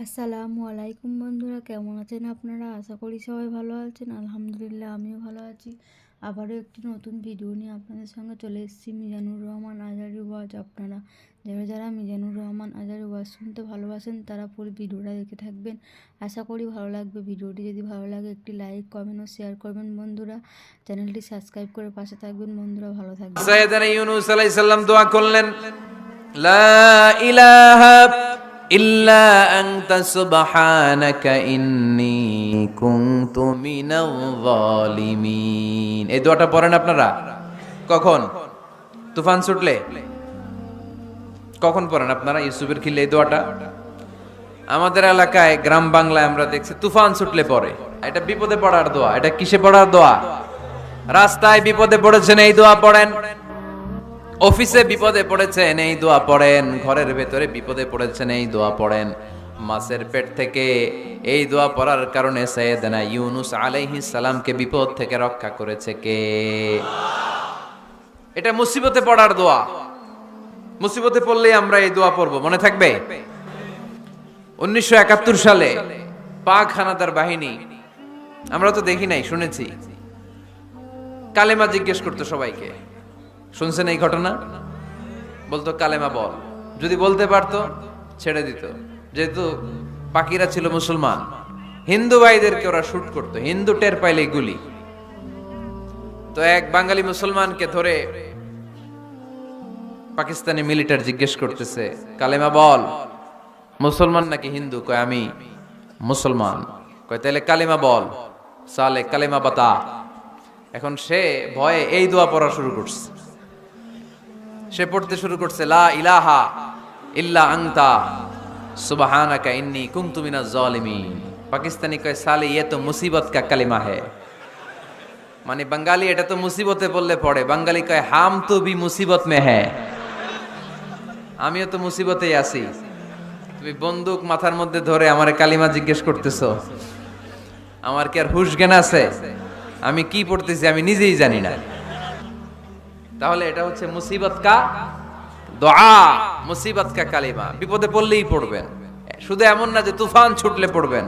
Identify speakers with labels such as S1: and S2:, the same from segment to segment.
S1: আসসালামু আলাইকুম বন্ধুরা, কেমন আছেন আপনারা? আশা করি সবাই ভালো আছেন। আলহামদুলিল্লাহ, আমিও ভালো আছি। আবারও একটি নতুন ভিডিও নিয়ে আপনাদের সঙ্গে চলে এসেছি। মিজানুর রহমান আজারি ওয়াজ। আপনারা যারা যারা মিজানুর রহমান আজারি ওয়াজ শুনতে ভালোবাসেন তারা পুরো ভিডিওটা দেখে থাকবেন। আশা করি ভালো লাগবে। ভিডিওটি যদি ভালো লাগে একটি লাইক, কমেন্ট ও শেয়ার করবেন বন্ধুরা। চ্যানেলটি সাবস্ক্রাইব করে পাশে থাকবেন বন্ধুরা। ভালো থাকবেন।
S2: সাইয়েদনা ইউনূস আলাইহিস সালাম দোয়া করলেন, লা ইলাহা ইল্লা আনতা সুবহানাকা ইন্নী কুনতু মিনাল যালিমিন। এই দোয়াটা পড়েন আপনারা? কখন? তুফান ছুটলে? কখন পড়েন আপনারা ইউসুফের খিলে এই দোয়াটা? আমাদের এলাকায় গ্রাম বাংলায় আমরা দেখছি তুফান ছুটলে পড়ে। এটা বিপদে পড়ার দোয়া। এটা কিসে পড়ার দোয়া? রাস্তায় বিপদে পড়েছেন এই দোয়া পড়েন, অফিসে বিপদে পড়েছেন এই দোয়া পড়েন, ঘরের ভেতরে বিপদে পড়েছেন এই দোয়া পড়েন। মাছের পেট থেকে এই দোয়া পড়ার কারণে সাইয়েদনা ইউনূস আলাইহিস সালামকে বিপদ থেকে রক্ষা করেছে কে? এটা মুসিবতে পড়ার দোয়া। মুসিবতে পড়লেই আমরা এই দোয়া পড়ব, মনে থাকবে? 1971 সালে পাক হানাদার বাহিনী, আমরা তো দেখি নাই, শুনেছি, কালেমা জিজ্ঞেস করতো সবাইকে। শুনছেন এই ঘটনা? বলতো কালেমা বল, যদি বলতে পারতো ছেড়ে দিত। যেহেতু বাকিরা ছিল মুসলমান, হিন্দু ভাইদেরকে ওরা শুট করতো, হিন্দু টের পাইলে গুলি। তো এক বাঙালি মুসলমানকে ধরে পাকিস্তানি মিলিটারি জিজ্ঞেস করতেছে, কালেমা বল। মুসলমান নাকি হিন্দু? কয় আমি মুসলমান। কয় তাহলে কালেমা বল। সালে কালেমা বাতা। এখন সে ভয়ে এই দোয়া পড়া শুরু করছে। সে পড়তে শুরু করছে, লা ইলাহা ইল্লা আনতা সুবহানাকা ইন্নী কুনতু মিনাজ জালিমিন। পাকিস্তানি কয় সালে ইয়ে তো মুসিবত কা কালিমা হে। মানে বাঙালি এটা তো মুসিবতে বললে পড়ে, বাঙালি কয় হাম তো ভি মুসিবত মে হ্যায়, আমিও তো মুসিবতেই আছি। তুমি বন্দুক মাথার মধ্যে ধরে আমারে কালিমা জিজ্ঞেস করতেছো, আমার কি আর হুশ জ্ঞান আছে? আমি কি পড়তেছি আমি নিজেই জানি না। তাহলে এটা হচ্ছে মুসিবত কা দোয়া, মুসিবত কা কালিমা। বিপদে পড়লেই পড়বেন, শুধু এমন না যে তুফান ছুটলে পড়বেন,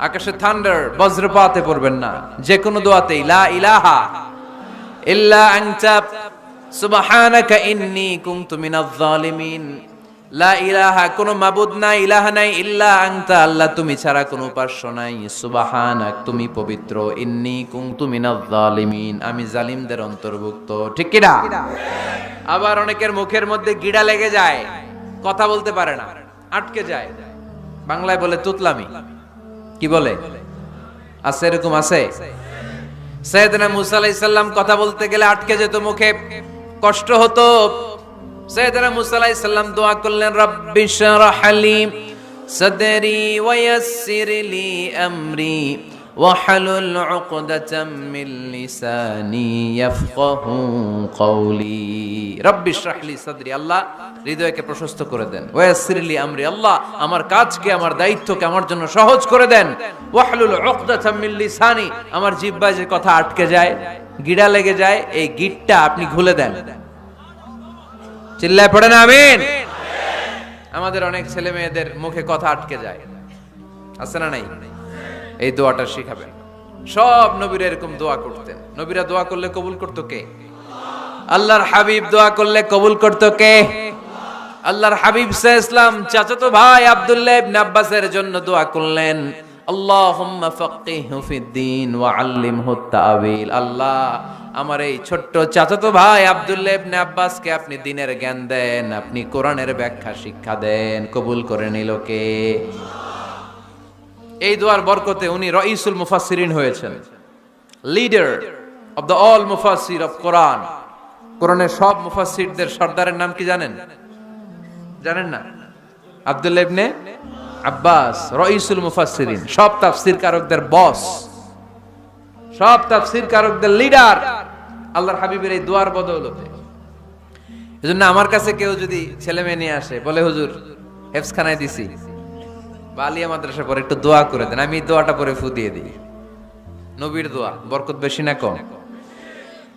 S2: আকাশে থান্ডার বজ্রপাতে পড়বেন না। যে কোনো দোয়াতেই লা ইলাহা ইল্লা আনতা সুবহানাকা ইন্নী কুনতু মিনাজ জালিমিন। লা ইলাহা, কোনো মাবুদ নাই, ইলাহা নাই, ইল্লা আনতা, আল্লাহ তুমি ছাড়া কোনো উপাস্য নাই, সুবহানাক, তুমি পবিত্র, ইন্নী কুনতু মিনাজ জালিমিন, আমি জালিমদের অন্তর্ভুক্ত। ঠিক কি না? আবার অনেকের মুখের মধ্যে গিড়া লেগে যায়, কথা বলতে পারে না, আটকে যায়। বাংলায় বলে তুতলামি। কি বলে? আছে, এরকম আছে। সাইয়েদনা মুসা আলাইহিস সালাম কথা বলতে গেলে আটকে যেত, মুখে কষ্ট হতো। সাইয়েদনা মুসা আলাইহিস সালাম দোয়া করলেন, রাব্বি শরহ লি সাদরি ওয়া ইয়াসসির লি আমরি ওয়াহলুল উকদাতাম মিন লিসানি ইয়াফকাহু কওলি। রাব্বি শরহ লি সাদরি, আল্লাহ হৃদয়কে প্রশস্ত করে দেন। ওয়া ইয়াসসির লি আমরি, আল্লাহ আমার কাজকে, আমার দায়িত্বকে আমার জন্য সহজ করে দেন। ওয়াহলুল উকদাতাম মিন লিসানি, আমার জিহ্বায় যে কথা আটকে যায়, গিড়া লেগে যায়, এই গিটটা আপনি খুলে দেন। চিল্লায় পড়েন আমিন। আমাদের অনেক ছেলে মেয়েদের মুখে কথা আটকে যায়, আছে না নাই? এই দোয়াটা শিখাবেন। সব নবীরা এরকম দোয়া করতেন। নবীরা দোয়া করলে কবুল করতো কে? আল্লাহর হাবিব দোয়া করলে কবুল করতো কে? আল্লাহর হাবিব সাল্লাল্লাহু আলাইহি ওয়াসাল্লাম চাচাতো ভাই আব্দুল্লাহ ইবনে আব্বাসের জন্য দোয়া করলেন, আল্লাহুম্মা ফাক্কিহহু ফিদ্দীন ওয়া আল্লিমহু তা'ওয়িল। আল্লাহ আমার এই ছোট্ট চাচাতো ভাই আব্দুল্লাহ ইবনে আব্বাসকে আপনি দ্বীনের জ্ঞান দেন, আপনি কোরআনের ব্যাখ্যা শিক্ষা দেন। কবুল করে নিল কে? এই দোয়ার বরকতে উনি রাইসুল মুফাসসিরিন হয়েছেন, লিডার অফ দ্য অল মুফাসসির অফ কোরআন। কোরআনের সব মুফাসসিরদের সর্দারের নাম কি জানেন? জানেন না? আব্দুল্লাহ ইবনে আব্বাস রাইসুল মুফাসসিরিন, সব তাফসীর কারকদের বস, সব তাফসীর কারকদের লিডার আল্লাহর হাবিবের এই দোয়ার বদৌলতে। এজন্য আমার কাছে কেউ যদি ছেলে মেয়ে নিয়ে আসে, বলে হুজুর হেফজখানায় দিছি বা আলিয়া মাদ্রাসা পরে একটু দোয়া করে দেন, আমি দোয়াটা পরে ফু দিয়ে দিই। নবীর দোয়া, বরকত বেশি না কম?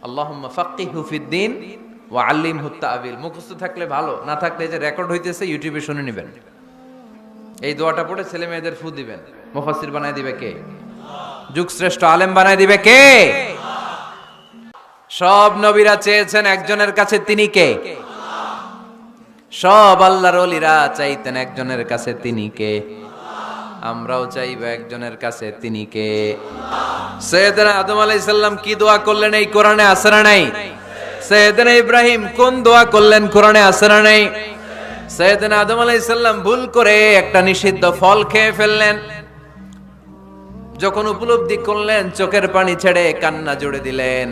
S2: আল্লাহুম্মা ফাক্কিহহু ফিদ্দীন ওয়া আল্লিমহু তা'ওয়িল। মুখস্থ থাকলে ভালো, না থাকলে যে রেকর্ড হইতেছে ইউটিউবে শুনে নেবেন। এই দোয়াটা পড়ে ছেলে মেয়েদের ফু দিবেন। মুফাসসির বানায় দিবে কে? যুগ শ্রেষ্ঠ আলেম বানায় দিবে কে? সব নবীরা চেয়েছেন একজনের কাছে, তিনি কে? সব আল্লাহর ওলিরা চাইতেন একজনের কাছে, তিনি কে? আমরাও চাইব একজনের কাছে, তিনি কে? সাইয়েদনা আদম আলাইহিস সালাম কি দোয়া করলেন এই কোরআনে আছে না নাই? সাইয়েদনা ইব্রাহিম কোন দোয়া করলেন কোরআনে আছে না নাই? সাইয়েদনা আদম আলাইহিস সালাম ভুল করে একটা নিষিদ্ধ ফল খেয়ে ফেললেন, যখন উপলব্ধি করলেন চোখের পানি ছেড়ে কান্না জুড়ে দিলেন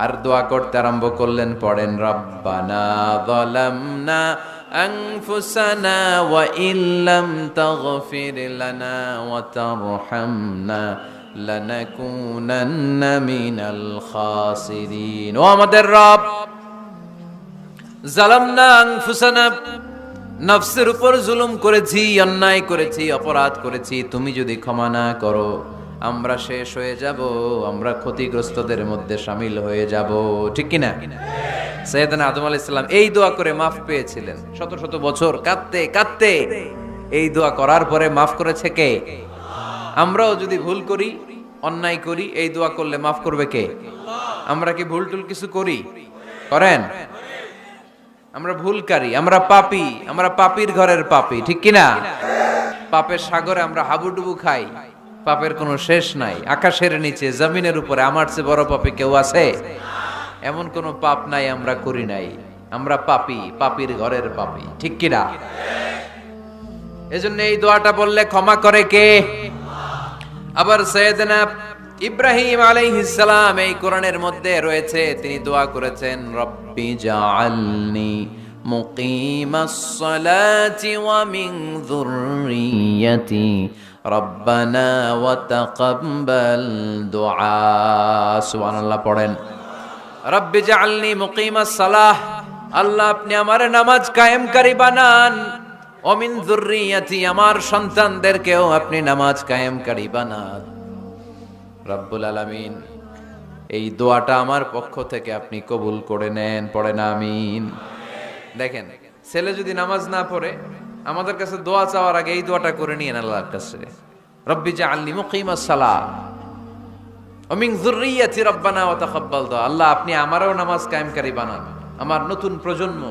S2: আর দোয়া করতে আরম্ভ করলেন। পড়েন, রব্বানা যালামনা আনফুসানা ওয়া ইল্লাম তাগফির লানা ওয়া তারহামনা লানাকুনান্না মিনাল খাসিরিন। ও আমাদের রব, যালামনা আনফুসানা, নফসের উপর জুলুম করেছি, অন্যায় করেছি, অপরাধ করেছি, তুমি যদি ক্ষমা না করো আমরা শেষ হয়ে যাব, আমরা ক্ষতিগ্রস্তদের মধ্যে শামিল হয়ে যাব। ঠিক কিনা? সাইয়েদনা আদম আলাইহিস সালাম এই দোয়া করে মাফ পেয়েছিলেন। শত শত বছর কাঁদতে কাঁদতে এই দোয়া করার পরে মাফ করেছে কে? আমরাও যদি ভুল করি, অন্যায় করি, এই দোয়া করলে মাফ করবে কে? আমরা কি ভুল টুল কিছু করি? করেন? আমরা ভুলকারী, আমরা পাপী, আমরা পাপীর ঘরের পাপী। ঠিক কিনা? পাপের সাগরে আমরা হাবুডুবু খাই, পাপের কোনো শেষ নাই। আকাশের নিচে, জমিনের উপরে আমার চেয়ে বড় পাপী কেউ আছে? এমন কোনো পাপ নাই আমরা করি নাই। আমরা পাপী, পাপীর ঘরের পাপী। ঠিক কিনা? এজন্য এই দোয়াটা বললে ক্ষমা করে কে? আবার সাইয়েদনা ইব্রাহিম আলাইহিস সালাম এই কোরআনের মধ্যে রয়েছে, তিনি দোয়া করেছেন, রব্বি জাআলনি মুকিমাস সালাতি ওয়া মিন যুররিয়্যাতি রব্বানা ওয়া তাকাব্বাল দুআ। সুবহানাল্লাহ পড়েন, রব্বি জাআলনি মুকিমাস সালাহ, আল্লাহ আপনি আমার নামাজ কায়েমকারী বানান, ওয়া মিন যুররিয়্যাতি, আমার সন্তানদেরকেও আপনি নামাজ কায়েমকারী বানান। রব্বুল আলামিন এই দোয়াটা আমার পক্ষ থেকে আপনি কবুল করে নেন। পড়েন আমিন। দেখেন, ছেলে যদি নামাজ না পড়ে আমাদের কাছে দোয়া চাওয়ার আগে এই দোয়াটা করে নিয়েন আল্লাহর কাছে, রব্বি জাআলনি মুকিমাস সালাহ ওয়া মিন যুররিয়্যাতি রব্বানা ওয়া তাকাব্বাল দুআ, আল্লাহ আপনি আমারও নামাজ কায়েমকারী বানান, আমার নতুন প্রজন্ম,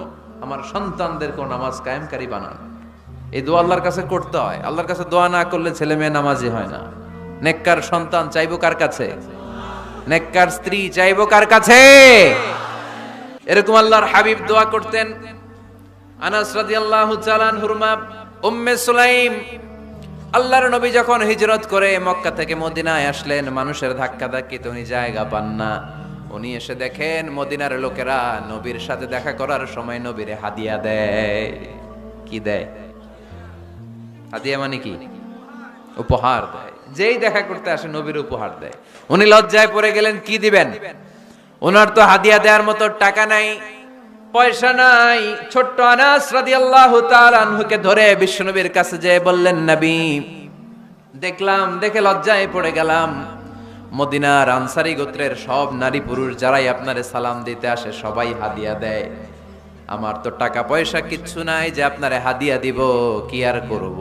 S2: আমার সন্তানদেরকেও নামাজ কায়েমকারী বানান। এই দোয়া আল্লাহর কাছে করতে হয়। আল্লাহর কাছে দোয়া না করলে ছেলে মেয়ে নামাজি হয় না। নেককার সন্তান চাইবো কার কাছে? নেককার স্ত্রী চাইবো কার কাছে? এরকম আল্লাহর হাবিব দোয়া করতেন। আনাস রাদিয়াল্লাহু তাআলা আনহুর মা উম্মে সুলাইম, আল্লাহর নবী যখন হিজরত করে মক্কা থেকে মদিনায় আসলেন, মানুষের ধাক্কা ধাক্কিতে উনি জায়গা পান না। উনি এসে দেখেন মদিনার লোকেরা নবীর সাথে দেখা করার সময় নবীরে হাদিয়া দেয়। কি দেয়? হাদিয়া মানে কি? উপহার দেয়। যেই দেখা করতে আসে নবীর উপহার দেয়। উনি লজ্জায় পড়ে গেলেন, কি দিবেন? ওনার তো হাদিয়া দেওয়ার মতো টাকা নাই, পয়সা নাই। ছোট্ট আনাস রাদিয়াল্লাহু তাআলা আনহুকে ধরে বিশ্বনবীর কাছে যেয়ে বললেন, নবী দেখলাম, দেখে লজ্জায় পড়ে গেলাম, মদিনার আনসারী গোত্রের সব নারী পুরুষ যারাই আপনারে সালাম দিতে আসে সবাই হাদিয়া দেয়। আমার তো টাকা পয়সা কিচ্ছু নাই যে আপনারে হাদিয়া দিব, কি আর করব।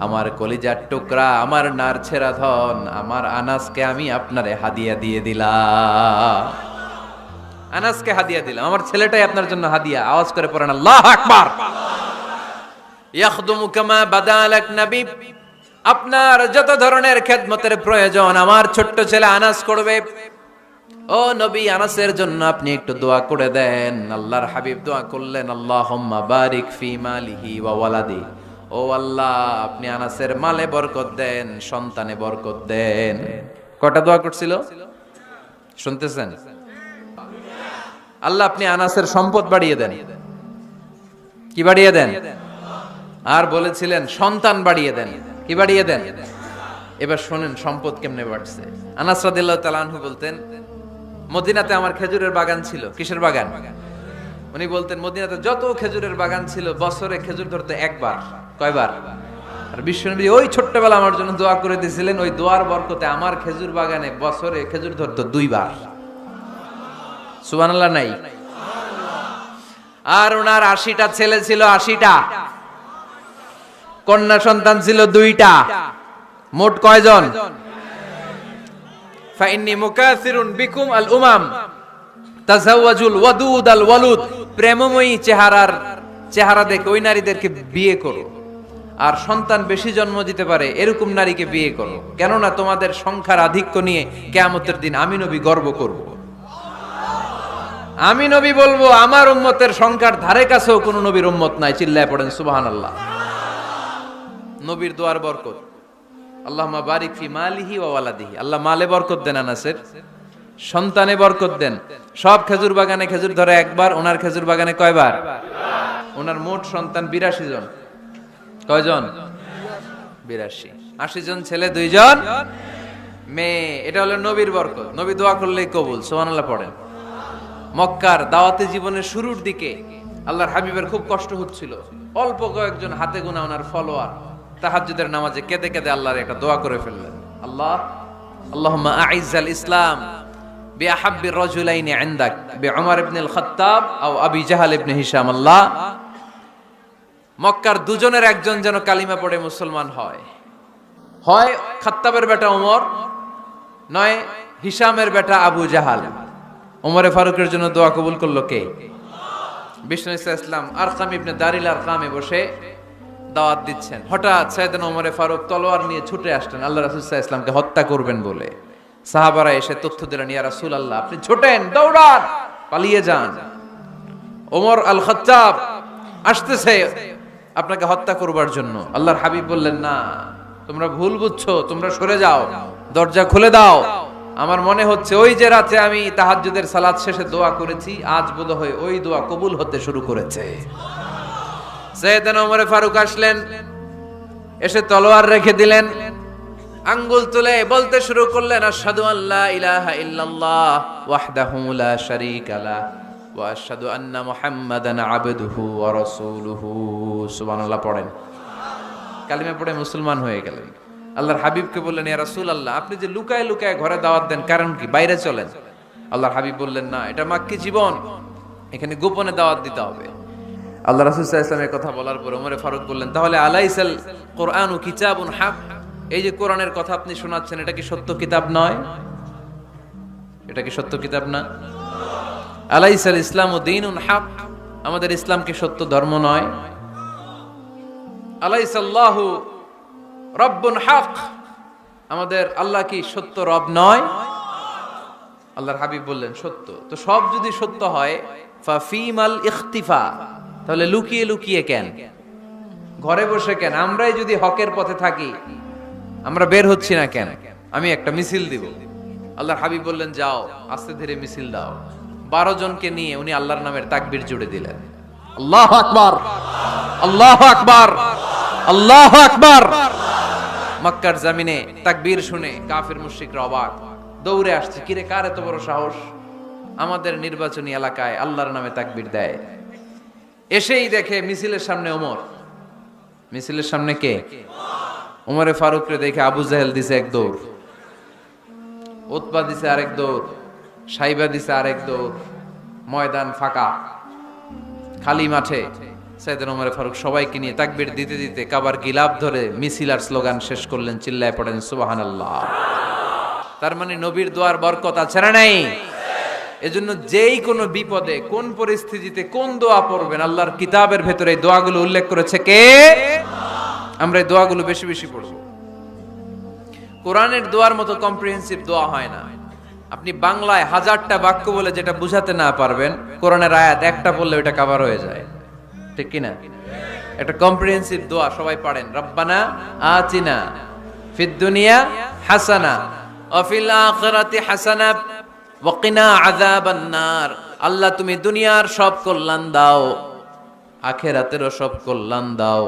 S2: আমার কলিজার টুকরা, আমার নার ছেঁড়া ধন, আমার আনাসকে আমি আপনারে হাদিয়া দিয়ে দিলাম। আনাসকে হাদিয়া দিলাম, আমার ছেলেটাই আপনার জন্য হাদিয়া। আওয়াজ করে পড়েন আল্লাহু আকবার। ইয়াখদুমু কামা বাদালাক নবী, আপনার যত ধরনের খেদমতের প্রয়োজন আমার ছোট্ট ছেলে আনাস করবে। ও নবী, আনাসের জন্য আপনি একটু দোয়া করে দেন। আল্লাহর হাবিব দোয়া করলেন, আল্লাহুম্মা বারিক ফি মালিহি ওয়া ওয়ালাদি, ও আল্লাহ আপনি আনাসের মালে বরকত দেন, সন্তানে বরকত দেন। কয়টা দোয়া করছিল শুনতেছেন? আল্লাহ আপনি আনাসের সম্পদ বাড়িয়ে দেন। কি বাড়িয়ে দেন? আর বলেছিলেন সন্তান বাড়িয়ে দেন। কি বাড়িয়ে দেন? এবার শোনেন সম্পদ কেমনে বাড়ছে। আনাস রাদিয়াল্লাহু তাআলা আনহু বলতেন, মদিনাতে আমার খেজুরের বাগান ছিল। কিসের বাগান? উনি বলতেন মদিনাতে যত খেজুরের বাগান ছিল বছরে খেজুর ধরতে একবার। কয়বার? আর বিশ্বনবী ওই ছোট্টবেলা আমার জন্য দোয়া করে দিয়েছিলেন, ওই দোয়ার বরকতে আমার খেজুর বাগানে বছরে খেজুর ধরতো 2 বার। সুবহানাল্লাহ নাই? আর ওনার 80টা ছেলে ছিল। 80টা কন্যা সন্তান ছিল 2টা। মোট কয়জন? ফাইন্নী মুকাসিরুন বিকুম আল উমাম তাজাওয়াজুল ওয়াদুদ আল ওয়ালুদ। প্রেমময়ী চেহারা দেখে ওই নারীদেরকে বিয়ে করো, আর সন্তান বেশি জন্ম দিতে পারে এরকম নারীকে বিয়ে করো, কেননা তোমাদের সংখ্যার আধিক্য নিয়ে কিয়ামতের দিন আমি নবী গর্ব করব। আমি নবী বলবো আমার উম্মতের সংখ্যার ধারে কাছেও কোন নবীর উম্মত নাই। চিল্লায় পড়েন সুবহানাল্লাহ। নবীর দোয়ার বরকত। আল্লাহুম্মা বারিক ফি মালিহি ওয়া ওয়ালাদিহি। আল্লাহ মালে বরকত দেন আনাসের, সন্তানে বরকত দেন। সব খেজুর বাগানে খেজুর ধরে একবার, ওনার খেজুর বাগানে কয়বার? ওনার মোট সন্তান 82 জন। কয়জন? 82। 80 জন ছেলে, 2 জন মেয়ে। এটা হলো নবীর বরকত। নবী দোয়া করলেই কবুল। সুবহানাল্লাহ পড়েন। মক্কার দাওয়াতি জীবনের শুরুর দিকে আল্লাহর হাবিবের খুব কষ্ট হচ্ছিল। অল্প কয়েকজন হাতে গোনা ওনার ফলোয়ার তাহাজ্জুদের নামাজে কেঁদে কেঁদে আল্লাহর একটা দোয়া করে ফেললেন। আল্লাহুম্মা আইজ্জাল ইসলাম বিআহাব্বি রাজুলাইনি ইনদাক বিউমর ইবনে আল খাত্তাব আও আবি জাহাল ইবনে হিশাম। আল্লাহ, মক্কার দুজনের একজন যেন কালিমা পড়ে মুসলমান হয়। হয় খাত্তাবের বেটা ওমর, নয় হিশামের বেটা আবু জাহাল। ওমরে ফারুকের জন্য দোয়া কবুল করলো কে? বিষ্ণু ইসলাম আরকাম ইবনে দারিল আরকামে বসে দাওয়াত দিচ্ছেন। হঠাৎ সাইয়েদনা ওমরে ফারুক তলোয়ার নিয়ে ছুটে আসলেন আল্লাহ রাসূল সাল্লাল্লাহু আলাইহি ওয়াসাল্লামকে হত্যা করবেন বলে। সাহাবারা এসে তথ্য দিলেন, ইয়া রাসূলুল্লাহ আপনি ছোটেন, দৌড়ান, পালিয়ে যান, ওমর আল খাত্তাব আসতেছে আপনাকে হত্যা করবার জন্য। আল্লাহর হাবিব বললেন, না তোমরা ভুল বুঝছো, তোমরা সরে যাও, দরজা খুলে দাও। আমার মনে হচ্ছে ওই যে রাতে আমি তাহাজ্জুদের সালাত শেষে দোয়া করেছি, আজ বোধহয় ওই দোয়া কবুল হতে শুরু করেছে। সাইয়েদনা ওমর ফারুক আসলেন, এসে তলোয়ার রেখে দিলেন, আঙ্গুল তুলে বলতে শুরু করলেন, আশহাদু আল্লা ইলাহা ইল্লাল্লাহ ওয়াহদাহু লা শারীকা লাহ ওয়া আশহাদু আন্না মুহাম্মাদান আবদুহু ওয়া রাসূলুহু। সুবহানাল্লাহ পড়েন। কালিমা পড়ে মুসলমান হয়ে গেলেন। আল্লাহর হাবিবকে বললেন, ইয়া রাসূলুল্লাহ আপনি যে লুকায় লুকায় ঘরে দাওয়াত দেন, কারণ কি? বাইরে চলেন। আল্লাহর হাবিব বললেন, না এটা মাক্কি জীবন, এখানে গোপনে দাওয়াত দিতে হবে। আল্লাহ রাসূল সাল্লাল্লাহু আলাইহি ওয়াসাল্লামের কথা বলার পর ওমর ফারুক বললেন, তাহলে আলাইসাল কুরআনু কিতাবুন হক, এই যে কোরআনের কথা আপনি শোনাচ্ছেন এটা কি সত্য কিতাব নয়? এটা কি সত্য কিতাব না? আলাইসাল ইসলামু দীনুন হক, আমাদের ইসলাম কি সত্য ধর্ম নয়? আলাইসাল্লাহু রব্বুন হক, আমাদের আল্লাহ কি সত্য রব নয়? আল্লাহর হাবিব বললেন, সত্য। তো সব যদি সত্য হয় ফাফিমাল ইখতিফা, তাহলে লুকিয়ে লুকিয়ে কেন, ঘরে বসে কেন? আমরাই যদি হকের পথে থাকি আমরা বের হচ্ছি না কেন? আমি একটা মিছিল দিব। আল্লাহর হাবিব বললেন, যাও আস্তে ধীরে মিছিল দাও। 12 জনকে নিয়ে উনি আল্লাহর নামের তাকবীর জুড়ে দিলেন। আল্লাহু আকবার, আল্লাহু আকবার, আল্লাহু আকবার। মক্কার জমিনে তাকবীর শুনে কাফির মুশরিকরা অবাক, দৌড়ে আসছে, কিরে কার এত বড় সাহস আমাদের নির্বাচনী এলাকায় আল্লাহর নামে তাকবীর দেয়। এসেই দেখে মিছিলের সামনে ওমর। মিছিলের সামনে কে? ওমরে ফারুকরে দেখে আবু জাহেল দিছে এক দৌড়, উতবা দিছে আরেক দৌড়, সাইবা দিছে আরেক দৌড়। ময়দান ফাঁকা, খালি মাঠে সাইয়েদনা ওমর ফারুক সবাইকে নিয়ে তাকবীর দিতে দিতে কাবার গিলাফ ধরে মিছিল আর স্লোগান শেষ করলেন। চিল্লায় পড়েন সুবহানাল্লাহ। তার মানে নবীর দোয়ার বরকত আছে না নাই? এজন্য যেই কোনো বিপদে কোন পরিস্থিতিতে কোন দোয়া পড়বেন, আল্লাহর কিতাবের ভেতরে এই দোয়াগুলো উল্লেখ করেছে কে? আমরা এই দোয়াগুলো বেশি বেশি পড়ব। কোরআনের দোয়ার মতো কম্প্রিহেন্সিভ দোয়া হয় না। আপনি বাংলায় 1000টা বাক্য বলে যেটা বুঝাতে না পারবেন, কোরআনের আয়াত একটা বললে ওটা কভার হয়ে যায়, ঠিক কি না? একটা কম্প্রিহেন্সিভ দোয়া সবাই পড়েন, রব্বানা আতিনা ফিদ দুনিয়া হাসানা ওয়া ফিল আখিরাতি হাসানা ওয়া কিনা আযাবান নার। আল্লাহ তুমি দুনিয়ার সব কল্যাণ দাও, আখিরাতেরও সব কল্যাণ দাও,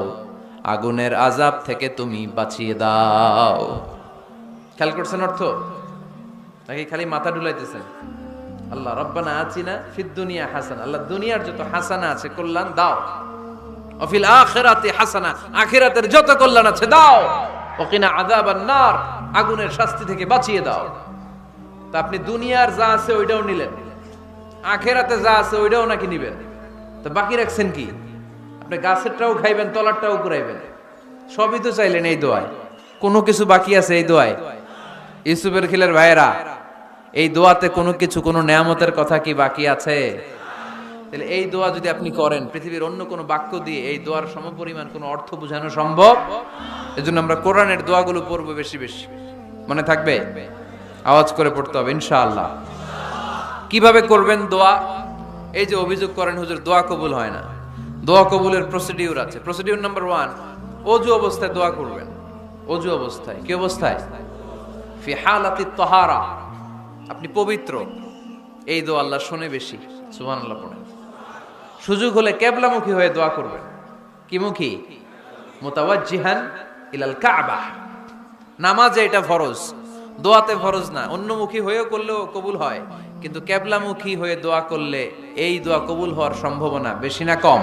S2: আগুনের আযাব থেকে তুমি বাঁচিয়ে দাও। খেয়াল করছেন অর্থ নাকি খালি মাথা ঢুলাইতেছেন? আল্লাহ রব্বানা আতিনা ফিদ দুনিয়া হাসানা, আল্লাহ দুনিয়ার যত হাসানা আছে কল্যাণ দাও, ওয়া ফিল আখিরাতি হাসানা, আখিরাতের যত কল্যাণ আছে দাও, ওয়া কিনা আযাবান নার, আগুনের শাস্তি থেকে বাঁচিয়ে দাও। তা আপনি দুনিয়ার যা আছে ওইটাও নিলেন, আখিরাতে যা আছে ওইটাও নাকি নিবেন, তো বাকি রাখছেন কি? আপনি গাছেরটাও খাইবেন, তলারটাও কুড়াইবেন, সবই তো চাইলেন এই দোয়ায়, কোনো কিছু বাকি আছে এই দোয়ায়? ইউসুফের খিলের ভাইয়েরা, এই দোয়াতে কোনো কিছু, কোনো নেয়ামতের কথা কি বাকি আছে? তাহলে এই দোয়া যদি আপনি করেন, পৃথিবীর অন্য কোনো বাক্য দিয়ে এই দোয়ার সমপরিমাণ কোনো অর্থ বোঝানো সম্ভব? এজন্য আমরা কোরআনের দোয়াগুলো পড়বো বেশি বেশি। মনে থাকবে? আওয়াজ করে পড়তে হবে ইনশাআল্লাহ। কিভাবে করবেন দোয়া? এই যে অভিযোগ করেন হুজুর দোয়া কবুল হয় না, দোয়া কবুলের প্রসিডিউর আছে। প্রসিডিউর নাম্বার 1, অজু অবস্থায় দোয়া করবেন। অজু অবস্থায়, কি অবস্থায়? ফি হালাতিত তাহারা, আপনি পবিত্র, এই দোয়া আল্লাহ শুনে বেশি। সুবহানাল্লাহ পড়েন। সুযোগ হলে কিবলামুখী হয়ে দোয়া করবেন। কি মুখী? মুতাওয়াজ্জিহান ইলাল কাবা। নামাজে এটা ফরজ, দোয়াতে ফরজ না। অন্যমুখী হয়েও করলেও কবুল হয়, কিন্তু কিবলামুখী হয়ে দোয়া করলে এই দোয়া কবুল হওয়ার সম্ভাবনা বেশি না কম?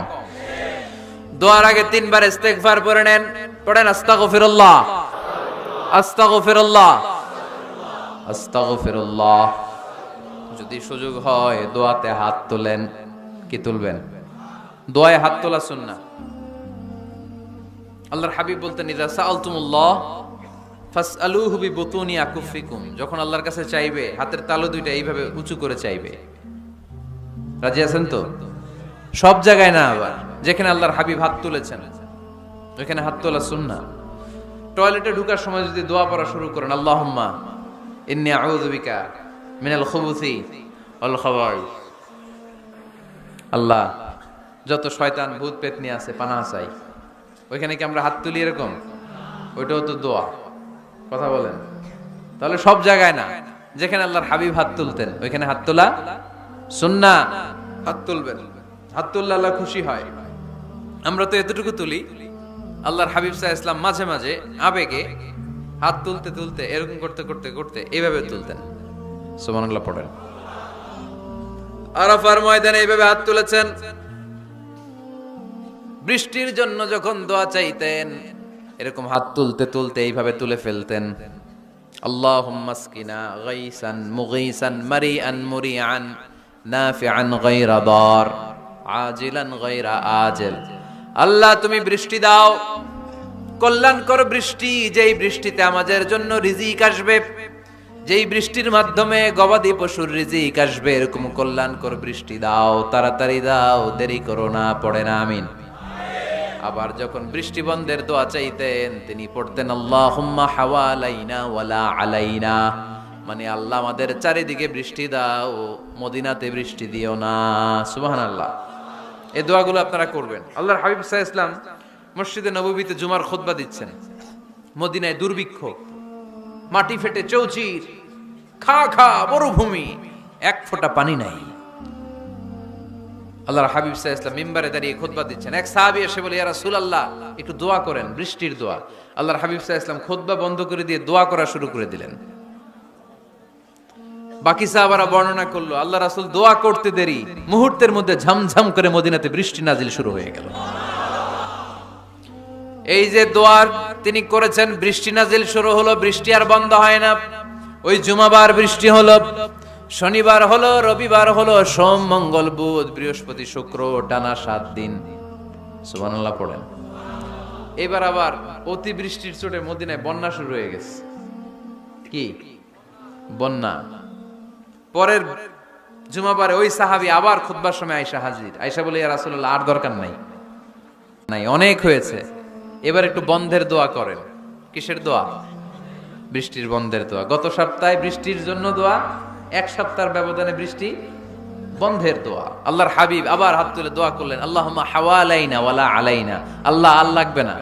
S2: দোয়ার আগে 3 বার ইস্তেগফার পড়ে নেন। পড়েন আস্তাগফিরুল্লাহ, আস্তাগফিরুল্লাহ, আস্তাগফিরুল্লাহ। যদি সুযোগ হয় দোয়াতে হাত তোলেন। কি তুলবেন? দোয়ায় হাত তোলা সুন্নাহ। আল্লাহর হাবিব বলতেন, ইযা সাআলতুমুল্লাহ ফাসআলুহু বিবুতুনি আকুফিকুম। যখন আল্লাহর কাছে চাইবে, হাতের তালু দুইটা এইভাবে উঁচু করে চাইবে। রাজি আছেন তো? সব জায়গায় না, আবার যেখানে আল্লাহর হাবিব হাত তুলেছেন ওখানে হাত তোলা সুন্নাহ। টয়লেটে ঢোকার সময় যদি দোয়া পড়া শুরু করেন, আল্লাহুম্মা ইন্নী আউযু বিকা মিনাল খুবুসি ওয়াল খাবাইস, আল্লাহ যত শয়তান ভূত পেতনি আছে পানাহ চাই। ওইখানে কি আমরা হাত তুলি এরকম? ওইটাও তো দোয়া। কথা বলেন। তাহলে সব জায়গায় না, যেখানে আল্লাহর হাবিব হাত তুলতেন ওইখানে হাত তোলা সুন্নাহ। হাত তুলবেন, হাত তুললে আল্লাহ খুশি হয়। আমরা তো এতটুকু তুলি, আল্লাহর হাবিব সাল্লাল্লাহু আলাইহি ওয়াসাল্লাম মাঝে মাঝে আবেগে হাত তুলতে তুলতে এরকম করতে করতে করতে এইভাবে তুলতেন। সুবহানাল্লাহ পড়েন। আরাফার ময়দানে এইভাবে হাত তুলেছেন। বৃষ্টির জন্য যখন দোয়া চাইতেন এরকম হাত তুলতে তুলতে এইভাবে তুলে ফেলতেন। আল্লাহুম্মা আসকিনা গাইসান মুগীসান মারিআন মুরিআন নাফিআন গায়রা দার আজিলান গায়রা আজিল। আল্লাহ তুমি বৃষ্টি দাও, কল্যাণকর বৃষ্টি, যেই বৃষ্টিতে আমাদের জন্য রিজিক আসবে, যেই বৃষ্টির মাধ্যমে গবাদি পশুর রিজিক আসবে, এরকম কল্যাণকর বৃষ্টি দাও, তাড়াতাড়ি দাও, দেরি করো না। পড়ে না আমিন। আবার যখন বৃষ্টি বন্ধের দোয়া চাইতেন তিনি পড়তেন আল্লাহুম্মা হাওয়ালাইনা ওয়ালা আলাইনা, মানে আল্লাহ আমাদের চারিদিকে বৃষ্টি দাও, মদিনাতে বৃষ্টি দিও না। সুবহানাল্লাহ। এই দোয়াগুলো আপনারা করবেন। আল্লাহর হাবিব সাল্লাল্লাহু আলাইহি ওয়াসাল্লাম মসজিদে নববীতে জুমার খুতবা দিচ্ছেন। মদিনায় দুর্ভিক্ষ, মাটি ফেটে চৌচির, খা খা মরুভূমি, এক ফোঁটা পানি নাই। আল্লাহর হাবিব সাল্লাল্লাহু আলাইহি ওয়াসাল্লাম মিম্বারে দাঁড়িয়ে খুতবা দিচ্ছেন। এক সাহাবী এসে বলে, ইয়া রাসূলুল্লাহ একটু দোয়া করেন, বৃষ্টির দোয়া। আল্লাহর হাবিব সাল্লাল্লাহু আলাইহি ওয়াসাল্লাম খুতবা বন্ধ করে দিয়ে দোয়া করা শুরু করে দিলেন। বাকি সাহাবারা বর্ণনা করলো, আল্লাহ রাসূল দোয়া করতে দেরি, মুহূর্তের মধ্যে ঝমঝম করে মদিনাতে বৃষ্টি নাজিল শুরু হয়ে গেল। এই যে দোয়ার তিনি করেছেন, বৃষ্টি নাজিল শুরু হলো, বৃষ্টি আর বন্ধ হয় না। ওই জুমাবার বৃষ্টি হলো, শনিবার হলো, রবিবার হলো, সোম মঙ্গল বুধ বৃহস্পতি শুক্র, টানা 7 দিন। সুবহানাল্লাহ পড়েন। এবার আবার অতি বৃষ্টির চোটে মদিনায় বন্যা শুরু হয়ে গেছে। কি বন্যা? পরের জুমাবারে ওই সাহাবী আবার খুতবার সময় আয়েশা হাজির। আয়েশা বলে, ইয়া রাসূলুল্লাহ আর দরকার নাই, অনেক হয়েছে, এবার একটু বন্ধের দোয়া করেন। কিসের দোয়া? বৃষ্টির বন্ধের দোয়া। গত সপ্তাহে বৃষ্টির জন্য দোয়া, এক সপ্তাহের ব্যবধানে বৃষ্টি বন্ধের দোয়া। আল্লাহর হাবিব আবার হাত তুলে দোয়া করলেন, আল্লাহুম্মা হাওয়ালাইনা ওয়ালা আলাইনা। আল্লাহ আল লাগবে না,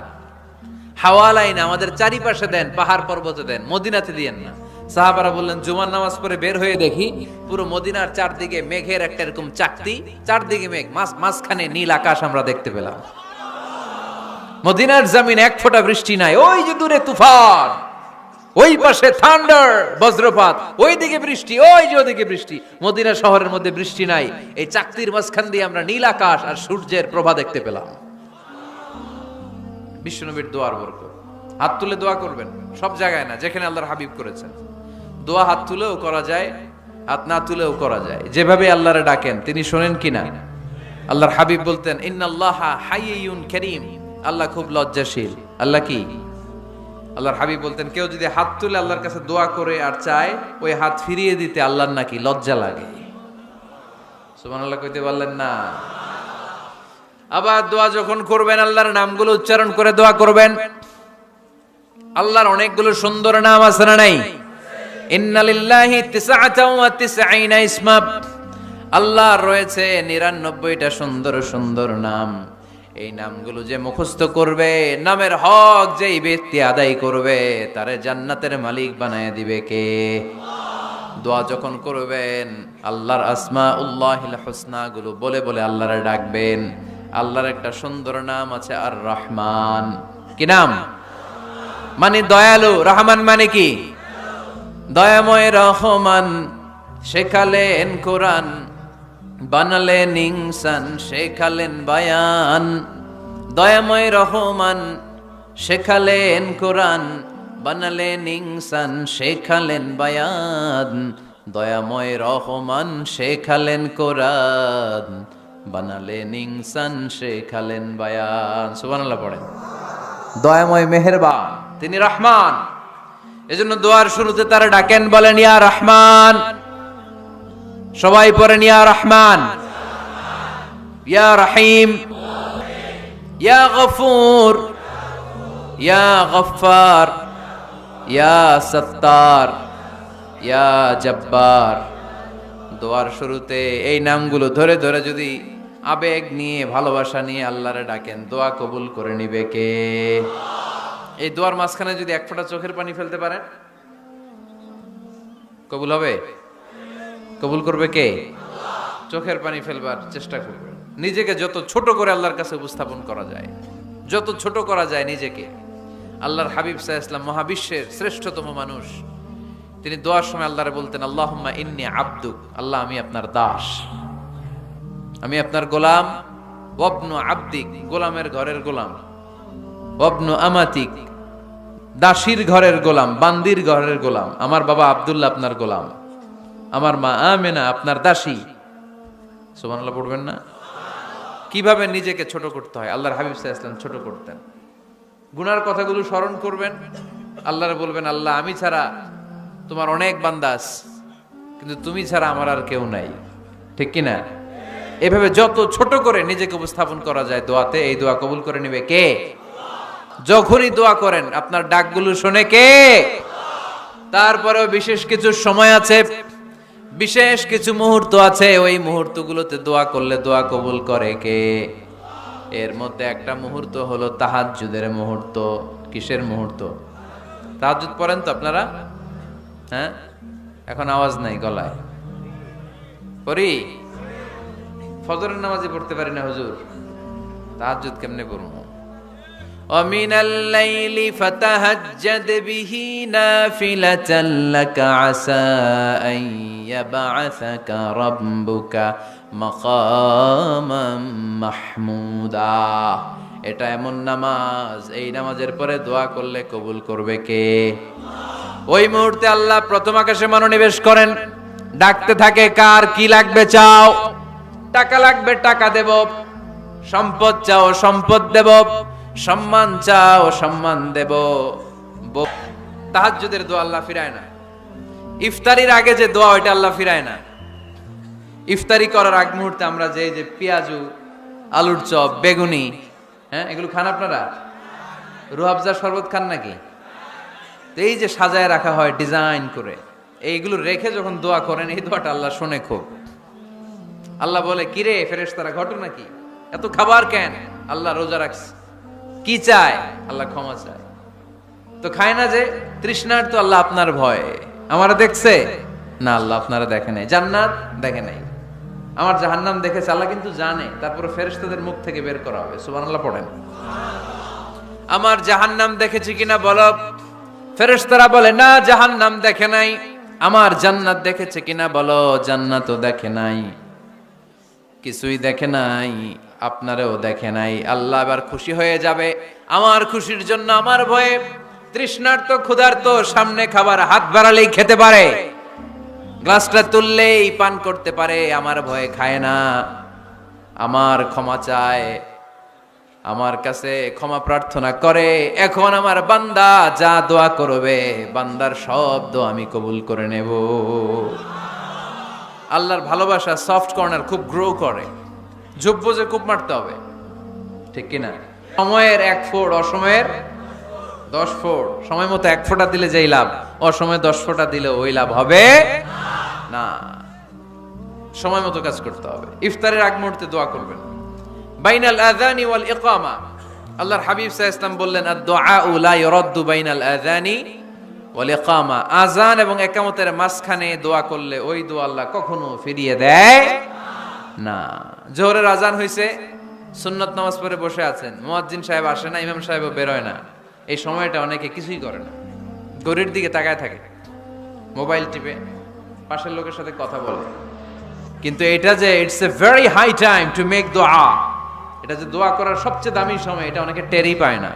S2: হাওয়ালাইনা আমাদের চারিপাশে দেন, পাহাড় পর্বতে দেন, মদিনাতে দিয়েন না। সাহাবারা বললেন, জুমার নামাজ পড়ে বের হয়ে দেখি পুরো মদিনার চারদিকে মেঘের একটা এরকম চাকতি, চারদিকে মেঘ, মাঝখানে নীল আকাশ আমরা দেখতে পেলাম। মদিনার জমিন এক ফোঁটা বৃষ্টি নাই। ওই যে দূরে তুফান, ওই পাশে থান্ডার বজ্রপাত, ওই দিকে বৃষ্টি, ওই যে ওদিকে বৃষ্টি। মদিনা শহরের মধ্যে বৃষ্টি নাই, এই চাকতির মাঝখান দিয়ে আমরা নীল আকাশ আর সূর্যের প্রভা দেখতে পেলাম। বিশ্বনবীর দোয়ার বরকত। হাত তুলে দোয়া করবেন, সব জায়গায় না, যেখানে আল্লাহর হাবিব করেছেন। দোয়া হাত তুলেও করা যায়, হাত না তুলেও করা যায়। যেভাবে আল্লাহরে ডাকেন তিনি শোনেন কিনা? আল্লাহর হাবিব বলতেন, ইন্নাল্লাহা হাইয়ুন কারীম আল্লাহ খুব লজ্জাশীল। আল্লাহ কি? আল্লাহর হাবিব বলতেন কেউ যদি হাত তুলে আল্লাহর কাছে দোয়া করে আর চায় ওই হাত ফিরিয়ে দিতে আল্লাহর নাকি লজ্জা লাগে। সুবহানাল্লাহ কইতে পারলেন না? আবার দোয়া যখন করবেন আল্লাহর নামগুলো উচ্চারণ করে দোয়া করবেন। আল্লাহর অনেকগুলো সুন্দর নাম আছে না নাই? ইন্না লিল্লাহি 99 ইসমা, আল্লাহর রয়েছে 99টা সুন্দর সুন্দর নাম। এই নামগুলো যে মুখস্থ করবে, নামের হক যেই ব্যক্তি আদায় করবে, তারে জান্নাতের মালিক বানায় দিবে কে? দোয়া যখন করবেন আল্লাহর আসমাউল্লাহিল হুসনা গুলো বলে বলে আল্লাহরে ডাকবেন। আল্লাহর একটা সুন্দর নাম আছে আর রহমান। কি নাম? মানে দয়ালু। রহমান মানে কি? দয়াময়। রহমান শেখালেন কোরআন, বানালেন ইনসান, শেখালেন বায়ান। দয়াময় রহমান শেখালেন কোরআন, বানালেন ইনসান, শেখালেন বায়ান। দয়াময় রহমান শেখালেন কোরআন, বানালেন ইনসান, শেখালেন বায়ান। সুবহানাল্লাহ পড়েন। দয়াময় মেহেরবান, তিনি রহমান। এজন্য দোয়ার শুরুতে তারা ডাকেন, বলেন ইয়া রহমান। সবাই পড়েন ইয়া রহমান, ইয়া রহিম, ইয়া গফুর, ইয়া গফফার, ইয়া সত্তার, ইয়া জব্বার। দোয়ার শুরুতে এই নামগুলো ধরে ধরে যদি আবেগ নিয়ে ভালোবাসা নিয়ে আল্লাহরে ডাকেন, দোয়া কবুল করে নিবে কে? এই দোয়ার মাঝখানে যদি এক ফোঁটা চোখের পানি ফেলতে পারেন, কবুল হবে? কবুল করবে কে? চোখের পানি ফেলবার চেষ্টা করবেন। নিজেকে যত ছোট করে আল্লাহর কাছে উপস্থাপন করা যায়, যত ছোট করা যায় নিজেকে। আল্লাহর হাবিব সাল্লাল্লাহু আলাইহি ওয়াসাল্লাম মহাবিশ্বের শ্রেষ্ঠতম মানুষ, তিনি দোয়ার সময় আল্লাহরে বলতেন আল্লাহুম্মা ইন্নী আবদুক, আল্লাহ আমি আপনার দাস, আমি আপনার গোলাম। ওয়াবনু আবদিক, গোলামের ঘরের গোলাম। ওয়াবনু আমাতিক, দাসীর ঘরের গোলাম, বান্দির ঘরের গোলাম। আমার বাবা আব্দুল্লাহ আপনার গোলাম, আমার মা আমেনা আপনার দাসী। সুবহানাল্লাহ পড়বেন না? কিভাবে নিজেকে ছোট করতে হয় আল্লাহর হাবিব সাল্লাল্লাহু আলাইহি ওয়াসাল্লাম ছোট করতেন। গুনার কথাগুলো স্মরণ করবেন, আল্লাহরে বলবেন আল্লাহ আমি ছাড়া তোমার অনেক বান্দাস, কিন্তু তুমি ছাড়া আমার আর কেউ নাই। ঠিক কি না? এভাবে যত ছোট করে নিজেকে উপস্থাপন করা যায় দোয়াতে, এই দোয়া কবুল করে নেবে কে? যখনই দোয়া করেন আপনার ডাকগুলো শোনে কে? তারপরেও বিশেষ কিছু সময় আছে, বিশেষ কিছু মুহূর্ত আছে, ওই মুহূর্তগুলোতে দোয়া করলে দোয়া কবুল করে কে? এর মধ্যে একটা মুহূর্ত হলো তাহাজ্জুদের মুহূর্ত। কিসের মুহূর্ত? তাহাজ্জুদ পড়েন তো আপনারা? হ্যাঁ, এখন আওয়াজ নাই গলায়। পড়ি? ফজরের নামাজে পড়তে পারি না হুজুর, তাহাজ্জুদ কেমনে পড়বো? ومن الليل فتهجد به نافلة لك عسى أن يبعثك ربك مقاما محمودا। এটা এমন নামাজ, এই নামাজের পরে দোয়া করলে কবুল করবে কে? ওই মুহূর্তে আল্লাহ প্রথম আকাশে মনোনিবেশ করেন, ডাকতে থাকে কার কি লাগবে চাও। টাকা লাগবে টাকা দেব, সম্পদ চাও সম্পদ দেব, সম্মান চাও সম্মান দেব। তাহাজ্জুদের দোয়া আল্লাহ ফিরায় না। ইফতারির আগে যে দোয়া ওইটা আল্লাহ ফিরায় না। ইফতারি করার আগ মুহূর্তে আমরা যে পেঁয়াজু, আলুর চপ, বেগুনি, হ্যাঁ এগুলো খান আপনারা? রুহাবজা শরবত খান নাকি? এই যে সাজায় রাখা হয় ডিজাইন করে, এইগুলো রেখে যখন দোয়া করেন এই দোয়াটা আল্লাহ শোনে খুব। আল্লাহ বলে কিরে ফেরেশতারা ঘটনা কি, এত খাবার কেন? আল্লাহ রোজা রাখছে। কি চায়? আল্লাহ ক্ষমা চায়। তো খায় না যে তৃষ্ণার, তো আল্লাহ আপনার ভয়। আমারা দেখছে না, আল্লাহ আপনারা দেখে নাই। জান্নাত দেখে নাই, আমার জাহান্নাম দেখেছে আল্লাহ কিন্তু জানে। তারপরে ফেরেশতাদের মুখ থেকে বের করা হবে। সুবহানাল্লাহ পড়েন। আমার জাহান্নাম দেখেছি কিনা বলো। ফেরেশতারা বলে না জাহান্নাম দেখে নাই। আমার জান্নাত দেখেছে কিনা বলো, জান্নাতও দেখে নাই, কিছুই দেখে নাই, আপনারেও দেখে নাই। আল্লাহ এবার খুশি হয়ে যাবে। আমার খুশির জন্য আমার ভয়ে তৃষ্ণার্ত ক্ষুধার্ত সামনে খাবার হাত বাড়ালেই খেতে পারে, গ্লাসটা তুললেই পান করতে পারে, আমার ভয়ে খায় না, আমার ক্ষমা চায়। আমার কাছে ক্ষমা প্রার্থনা করে, এখন আমার বান্দা যা দোয়া করবে বান্দার সব দোয়া আমি কবুল করে নেব। আল্লাহর ভালোবাসা সফট কর্নার খুব গ্রো করে, যোগ্য যে খুব মারতে হবে, ঠিক কিনা? সময়ের 1 ফোঁট, অসময়ের 10 ফোঁট। সময় মতো 1 ফোঁটা দিলে যেই লাভ, অসময়ে 10 ফোঁটা দিলে ওই লাভ হবে না। সময় মতো কাজ করতে হবে। ইফতারের আগ মুহূর্তে দোয়া করবেন। বাইনাল আযানি ওয়াল ইকামা, আল্লাহর হাবিব সাল্লাল্লাহু আলাইহি ওয়াসাল্লাম বললেন, আদ-দুআউ লা ইউরাদ্দু বাইনাল আযানি ওয়াল ইকামা। আযান এবং ইকামতের মাঝখানে দোয়া করলে ওই দোয়া আল্লাহ কখনো ফিরিয়ে দেয় না। জোহরের আযান হইছে, সুন্নাত নামাজ পড়ে বসে আছেন, মুয়াজ্জিন সাহেব আসে না, ইমাম সাহেবও বের হয় না। এই সময়টা অনেকে কিছুই করে না, ঘড়ির দিকে তাকায় থাকে, মোবাইল টিপে, পাশের লোকের সাথে কথা বলে। কিন্তু এটা যে it's a very high time to make দোয়া, এটা যে দোয়া করার সবচেয়ে দামি সময়, এটা অনেকে টেরই পায় না।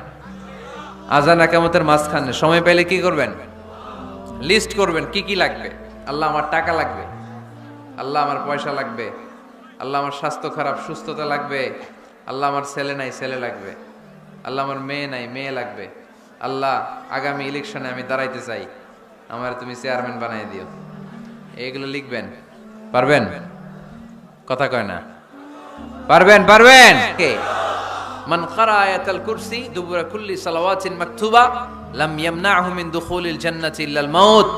S2: আযান ইকামতের মাঝখানে সময় পেলে কি করবেন? লিস্ট করবেন কি কি লাগবে। আল্লাহ আমার টাকা লাগবে, আল্লাহ আমার পয়সা লাগবে, আল্লাহ আমার স্বাস্থ্য খারাপ, সুস্থতা লাগবে, আল্লাহ আমার ছেলে নাই, ছেলে লাগবে, আল্লাহ আমার মেয়ে নাই, মেয়ে লাগবে, আল্লাহ আগামী ইলেকশনে আমি দাঁড়াইতে চাই, আমার তুমি চেয়ারম্যান বানাই দিও। এইগুলো লিখবেন। পারবেন? কথা কয় না। পারবেন? পারবেন? কে মান ক্বারা আয়াতাল কুরসি দুবুরা কুল্লি সালাওয়াতিন মাকতুবা লাম ইয়ামনাহু মিন দুখুলিল জান্নাতি ইল্লাল মাউত।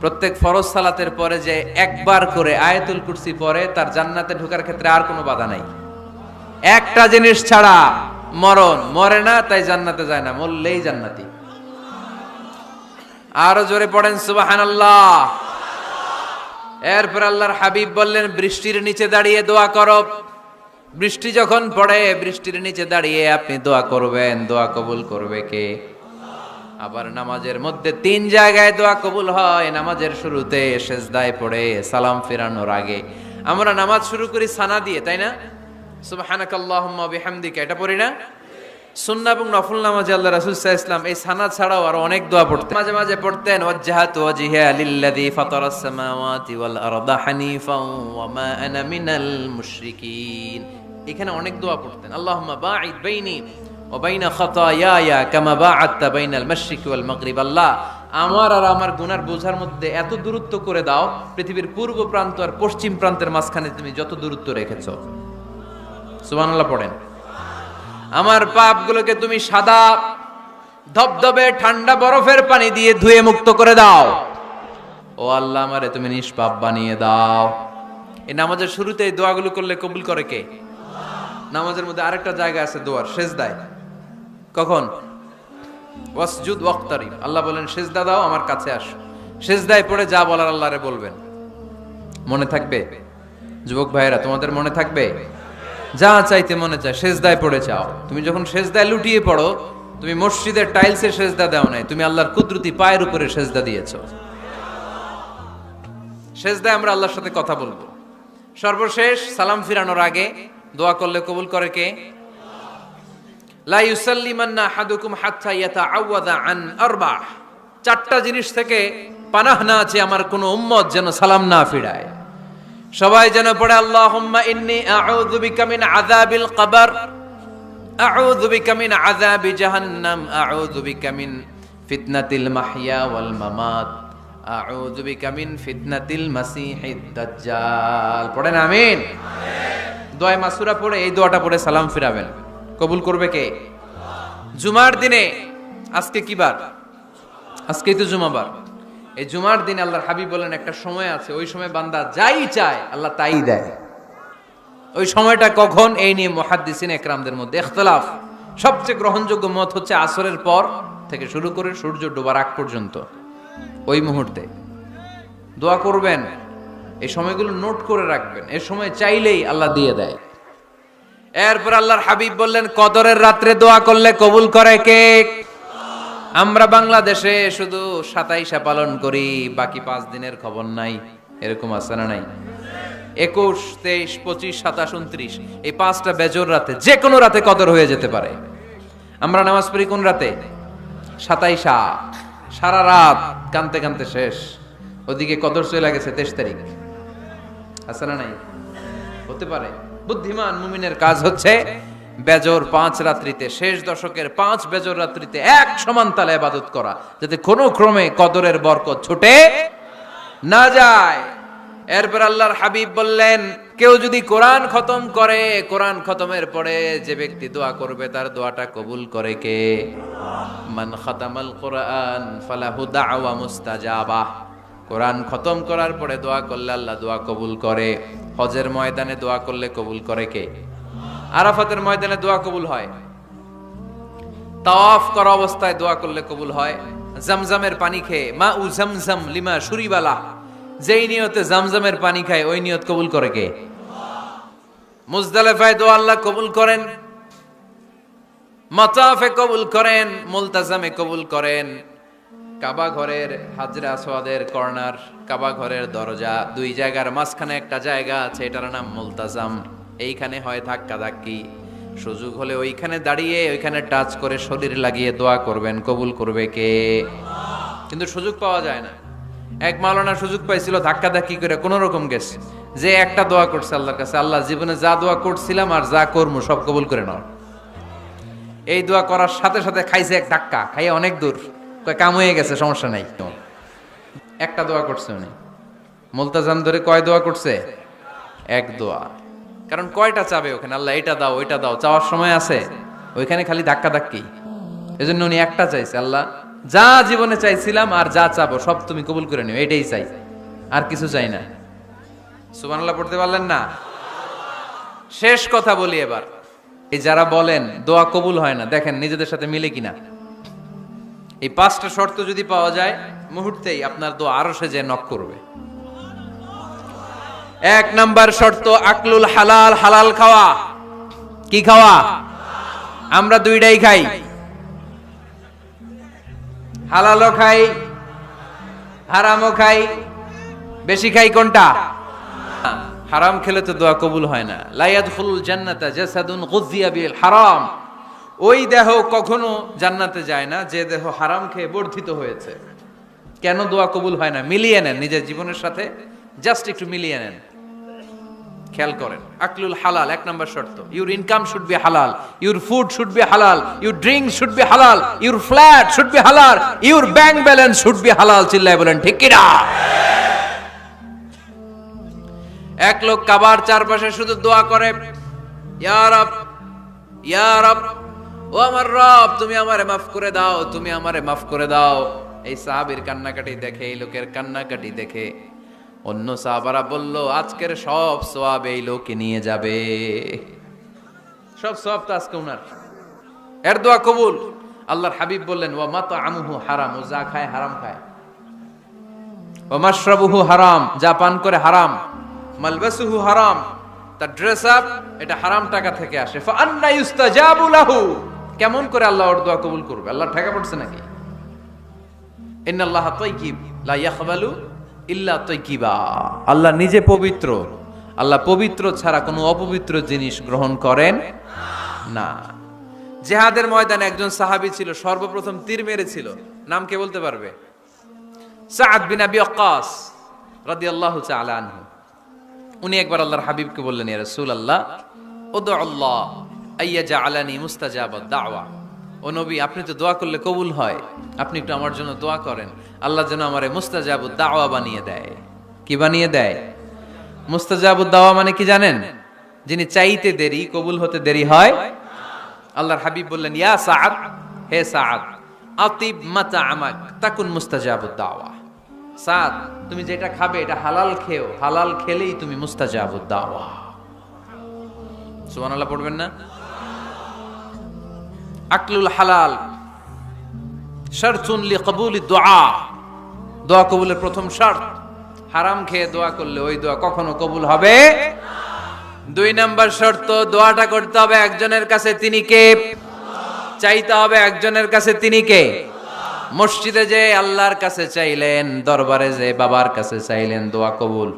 S2: প্রত্যেক ফরজ সালাতের পরে যে একবার করে আয়াতুল কুরসি পড়ে, তার জান্নাতে ঢোকার ক্ষেত্রে আর কোনো বাধা নাই। একটা জিনিস ছাড়া, মরণ। মরে না তাই জান্নাতে যায় না, মরলেই জান্নাতি। আরো জোরে পড়েন সুবহানাল্লাহ। এরপর আল্লাহর হাবিব বললেন, বৃষ্টির নিচে দাঁড়িয়ে দোয়া করো। বৃষ্টি যখন পড়ে, বৃষ্টির নিচে দাঁড়িয়ে আপনি দোয়া করবেন, দোয়া কবুল করবে কে? আবার নামাজের মধ্যে 3 জায়গায় দোয়া কবুল হয়। নামাজের শুরুতে, সেজদায় পড়ে, সালাম ফেরানোর আগে। আমরা নামাজ শুরু করি সানা দিয়ে, তাই না? সুবহানাকাল্লাহুম্মা ওয়া বিহামদিকা, এটা পড়ি না? সুন্নাহ এবং নফল নামাজে আল্লাহ রাসূল সাল্লাল্লাহু আলাইহি ওয়াসাল্লাম এই সানা ছাড়াও আরো অনেক দোয়া পড়তেন। মাঝে মাঝে পড়তেন, ওয়াজ্জাহাতু ওয়াজহিয়া লিল্লাযী ফাতারাস সামাওয়াতি ওয়াল আরদা হানিফাও ওয়া মা আনা মিনাল মুশরিকিন। এখানে অনেক দোয়া পড়তেন। আল্লাহুম্মা বাঈদ বাইনি ওয়া বাইনা খাতায়ায়া কামা বাআদতা বাইনাল মাশরিকি ওয়াল মাগরিব। আল্লাহ, আমার আর আমার গুনার বোঝার মধ্যে এত দূরত্ব করে দাও, পৃথিবীর পূর্ব প্রান্ত আর পশ্চিম প্রান্তের মাঝখানে তুমি যত দূরত্ব রেখেছো। সুবহানাল্লাহ পড়েন। আমার পাপগুলোকে তুমি সাদা ধবধবে ঠান্ডা বরফের পানি দিয়ে ধুয়ে মুক্ত করে দাও। ও আল্লাহ, আমারে তুমি নিষ্পাপ বানিয়ে দাও। এই নামাজের শুরুতে এই দোয়াগুলো করলে কবুল করে কে? নামাজের মধ্যে আরেকটা জায়গা আছে দোয়ার, সেজদায়। কখন? ওয়াসজুদ ওয়াক্তারিব। আল্লাহ বলেন, সেজদা দাও, আমার কাছে আসো। সেজদায় পড়ে যা বলার আল্লাহরে বলবেন। মনে থাকবে? যুবক ভাইয়েরা, তোমাদের মনে থাকবে? যা চাইতে মনে চায় সেজদায় পড়ে চাও। তুমি যখন সেজদায় লুটিয়ে পড়ো, তুমি মসজিদের টাইলসে সেজদা দাও নাই, তুমি আল্লাহর কুদরতি পায়ের উপরে সেজদা দিয়েছো। সেজদায় আমরা আল্লাহর সাথে কথা বলবো। সর্বশেষ সালাম ফিরানোর আগে দোয়া করলে কবুল করে কে? লা ইউসাল্লিমান্না আহাদুকুম হাত্তা ইয়াতাআওয়াযা আন আরবা। 4টা জিনিস থেকে পানাহ না আছে আমার কোন উম্মত যেন সালাম না ফিরায়। সবাই যেন পড়ে, আল্লাহুম্মা ইন্নী আউযু বিকা মিন আযাবিল কবর, আউযু বিকা মিন আযাবি জাহান্নাম, আউযু বিকা মিন ফিতনাতিল মাহইয়া ওয়াল মামাত, আউযু বিকা মিন ফিতনাতিল মাসিহিদ দাজ্জাল। পড়েন আমিন। দোয়া মাসুরা পড়ে এই দোয়াটা পড়ে সালাম ফিরাবেন। কবুল করবে কে? জুমার দিনে, আজকে কি বার? আজকেই তো জুমাবার। এই জুমার দিন আল্লাহর হাবিব বলেন, একটা সময় আছে, ওই সময় বান্দা যাই চায় আল্লাহ তাই দেয়। ওই সময়টা কখন? এই নিয়ে মুহাদ্দিসিন একরামদের মধ্যে ইখতিলাফ। সবচেয়ে গ্রহণযোগ্য মত হচ্ছে আসরের পর থেকে শুরু করে সূর্য ডোবার আগ পর্যন্ত। ওই মুহূর্তে দোয়া করবেন, এই সময়গুলো নোট করে রাখবেন। এই সময় চাইলেই আল্লাহ দিয়ে দেয়। এরপর আল্লাহর হাবিব বললেন, কদরের রাত্রে দোয়া করলে কবুল করে কে? আমরা বাংলাদেশে শুধু 27 পালন করি, বাকি 5 দিনের খবর নাই। এরকম আছে না নাই? 21, 23, 25, 27, 29 এই 5টা বেজোর রাতে, যে কোনো রাতে কদর হয়ে যেতে পারে। আমরা নামাজ পড়ি কোন রাতে? 27। সারা রাত কানতে কানতে শেষ, ওদিকে কদর চলে গেছে 23 তারিখ। আছে না নাই? হতে পারে। বুদ্ধিমান মুমিনের কাজ হচ্ছে বেজর 5 রাত্রিতে, শেষ দশকের 5 বেজর রাত্রিতে এক সমান তালে ইবাদত করা, যাতে কোনো ক্রমে কদরের বরকত ছুটে না যায়। এরপর আল্লাহর হাবিব বললেন, কেউ যদি কোরআন খতম করে, কোরআন খতমের পরে যে ব্যক্তি দোয়া করবে তার দোয়াটা কবুল করে কে? মান খাতামাল কোরআন ফালাহু দাওয়া মুস্তাজাবা। কোরআন খতম করার পরে দোয়া করলে আল্লাহ দোয়া কবুল করে। হজের ময়দানে দোয়া করলে কবুল করে কে? আরাফাতের ময়দানে দোয়া কবুল হয়। তাওয়াফ করা অবস্থায় দোয়া করলে কবুল হয়। জামজামের পানি খেয়ে, মা উ জামজাম লিমা শুরিবালা, যেই নিয়তে জামজামের পানি খায় ওই নিয়ত কবুল করে কে? মুজদালিফায় দোয়া আল্লাহ কবুল করেন, মাতাফে কবুল করেন, মুলতাজামে কবুল করেন। কাবা ঘরের হাজরা আসওয়াদের কর্নার, কাবা ঘরের দরজা, দুই জায়গার মাঝখানে একটা জায়গা আছে, এটার নাম মুলতাজাম। এইখানে হয় ধাক্কা ধাক্কি, সুযোগ হলে ওইখানে দাঁড়িয়ে ওইখানে টাচ করে শরীর লাগিয়ে দোয়া করবেন, কবুল করবে কে? কিন্তু সুযোগ পাওয়া যায় না। এক মাওলানা সুযোগ পাইছিল, ধাক্কা ধাক্কি করে কোন রকম গেছে, যে একটা দোয়া করছে আল্লাহর কাছে, আল্লাহ জীবনে যা দোয়া করছিলাম আর যা করবো সব কবুল করে নাও। এই দোয়া করার সাথে সাথে খাইছে এক ধাক্কা, খাইয়ে অনেক দূর, কাম হয়ে গেছে, সমস্যা নাই। একটা দোয়া করছে উনি, মুলতাজাম ধরে কয় দোয়া করছে? এক দোয়া। কারণ কয়টা চাবে ওখানে? আল্লাহ এটা দাও ওইটা দাও, চাওয়ার সময় আছে? ওইখানে খালি ধাক্কা ধাক্কি। এজন্য উনি একটা চাইছে, আল্লাহ যা জীবনে চাইছিলাম আর যা চাবো সব তুমি কবুল করে নিও, এটাই চাই, আর কিছু চাই না। সুবহানাল্লাহ পড়তে পারলেন না? শেষ কথা বলি এবার, এই যারা বলেন দোয়া কবুল হয় না, দেখেন নিজেদের সাথে মিলে কিনা। এই 5টা শর্ত যদি পাওয়া যায়, মুহূর্তেই আপনার দোয়া আরশে যে নক করবে। 1 নাম্বার শর্ত আকলুল হালাল, হালাল খাওয়া। কি খাওয়া? আমরা দুইটাই খাই, হালালও খাই হারামও খাই। বেশি খাই কোনটা? হারাম খেলে তো দোয়া কবুল হয় না। লা ইয়াদখুলুল জান্নাতা জাসাদুন গুযিয়া বিল হারাম। ওই দেহ কখনো জান্নাতে যায় না যে দেহ হারাম খেয়ে বর্ধিত হয়েছে। কেন দোয়া কবুল হয় না? মিলিয়ে নেন নিজের জীবনের সাথে, জাস্ট একটু মিলিয়ে নেন, খেয়াল করেন। আকলুল হালাল 1 নাম্বার শর্ত। ইউর ইনকাম শুড বি হালাল, ইউর ফুড শুড বি হালাল, ইউর ড্রিঙ্ক শুড বি হালাল, ইউর ফ্ল্যাট শুড বি হালাল, your bank balance should be হালাল। চিল্লায় বলেন ঠিক কিনা? এক লোক কাবার চারপাশে শুধু দোয়া করে, ইয়া রব, ইয়া রব, ও আমার রব, তুমি আমারে মাফ করে দাও, তুমি আমারে মাফ করে দাও। এই সাহাবীর কান্নাকাটি দেখে, এই লোকের কান্নাকাটি দেখে অন্য সাহাবারা বলল, আজকের সব সওয়াব এই লোকে নিয়ে যাবে, সব সওয়াব তো আজকে উনার। এর দোয়া কবুল। আল্লাহর হাবিব বললেন, ওয়া মাতআমুহু হারাম, ও যা খায় হারাম খায়। ওয়া মাশরাবুহু হারাম, যা পান করে হারাম। মালবাসুহু হারাম, তার ড্রেস আপ এটা হারাম টাকা থেকে আসে। ফা আন্না ইউস্তাজাবু লাহু, কেমন করে আল্লাহ ওর দোয়া কবুল করবে? আল্লাহ ঠেকা পড়ছে নাকি? ইন্নাল্লাহা তাইয়্যিব লা ইয়াকবালু ইল্লা তাইয়্যিবা। আল্লাহ নিজে পবিত্র, আল্লাহ পবিত্র ছাড়া কোনো অপবিত্র জিনিস গ্রহণ করেন না। জিহাদের ময়দানে একজন সাহাবী ছিল, সর্বপ্রথম তীর মেরেছিল। নাম কে বলতে পারবে? সাআদ বিন আবি ওয়াক্কাস রাদিয়াল্লাহু তাআলা আনহু। উনি একবার আল্লাহর হাবিবকে বললেন, ইয়া রাসূলুল্লাহ, উদউ আল্লাহ আইয়াজআলানি মুস্তাজাবাদ দাওয়া। ও নবী, আপনি তো দোয়া করলে কবুল হয়, আপনি একটু আমার জন্য দোয়া করেন, আল্লাহ যেন আমারে মুস্তাজাবুদ দাওয়া বানিয়ে দেয়। কি বানিয়ে দেয়? মুস্তাজাবুদ দাওয়া মানে কি জানেন? যিনি চাইতে দেরি, কবুল হতে দেরি হয়। আল্লাহর হাবিব বললেন, ইয়া সাআদ, হে সাআদ, আতিব মাতআমাক তাকুন মুস্তাজাবুদ দাওয়া। সাদ, তুমি যেটা খাবে এটা হালাল খেও, হালাল খেলেই তুমি মুস্তাজাবুদ দাওয়া। সুবহানাল্লাহ পড়বেন না? আকলুল হালাল শারতুন লিকবুলিদ দুআ, দোয়া কবুলের প্রথম শর্ত। হারাম খেয়ে দোয়া করলে ওই দোয়া কখনো কবুল হবে। 2 নাম্বার শর্ত, দোয়াটা করতে হবে একজনের কাছে, তিনি কে? চাইতে হবে একজনের কাছে, তিনি কে? মসজিদে যে আল্লাহর কাছে চাইলেন, দরবারে যে বাবার কাছে চাইলেন, দোয়া কবুল